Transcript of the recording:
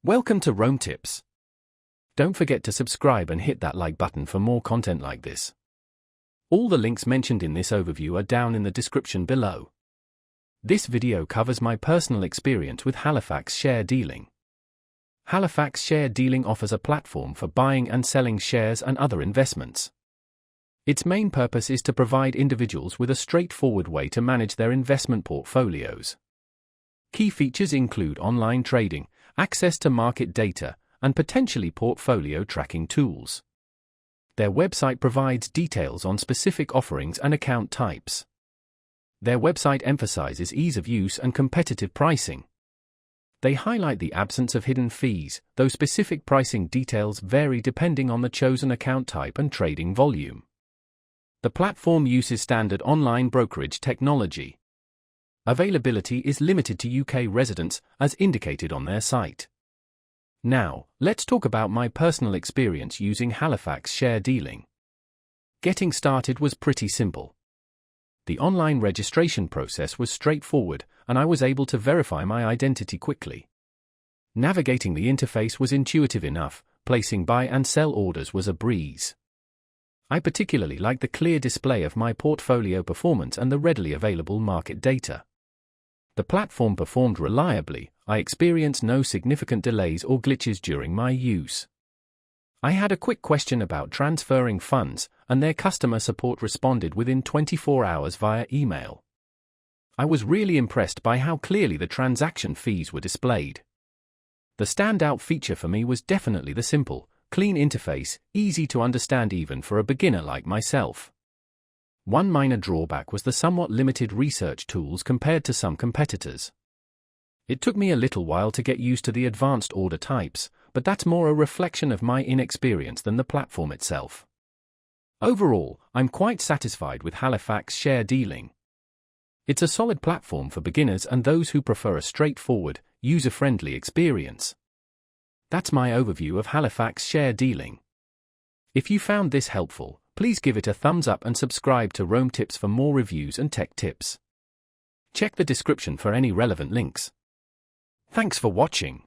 Welcome to Rome Tips. Don't forget to subscribe and hit that like button for more content like this. All the links mentioned in this overview are down in the description below. This video covers my personal experience with Halifax share dealing. Halifax share dealing offers a platform for buying and selling shares and other investments. Its main purpose is to provide individuals with a straightforward way to manage their investment portfolios. Key features include online trading, access to market data, and potentially portfolio tracking tools. Their website provides details on specific offerings and account types. Their website emphasizes ease of use and competitive pricing. They highlight the absence of hidden fees, though specific pricing details vary depending on the chosen account type and trading volume. The platform uses standard online brokerage technology. Availability is limited to UK residents, as indicated on their site. Now, let's talk about my personal experience using Halifax share dealing. Getting started was pretty simple. The online registration process was straightforward, and I was able to verify my identity quickly. Navigating the interface was intuitive enough, placing buy and sell orders was a breeze. I particularly liked the clear display of my portfolio performance and the readily available market data. The platform performed reliably. I experienced no significant delays or glitches during my use. I had a quick question about transferring funds, and their customer support responded within 24 hours via email. I was really impressed by how clearly the transaction fees were displayed. The standout feature for me was definitely the simple, clean interface, easy to understand even for a beginner like myself. One minor drawback was the somewhat limited research tools compared to some competitors. It took me a little while to get used to the advanced order types, but that's more a reflection of my inexperience than the platform itself. Overall, I'm quite satisfied with Halifax share dealing. It's a solid platform for beginners and those who prefer a straightforward, user-friendly experience. That's my overview of Halifax share dealing. If you found this helpful, please give it a thumbs up and subscribe to Rome Tips for more reviews and tech tips. Check the description for any relevant links. Thanks for watching.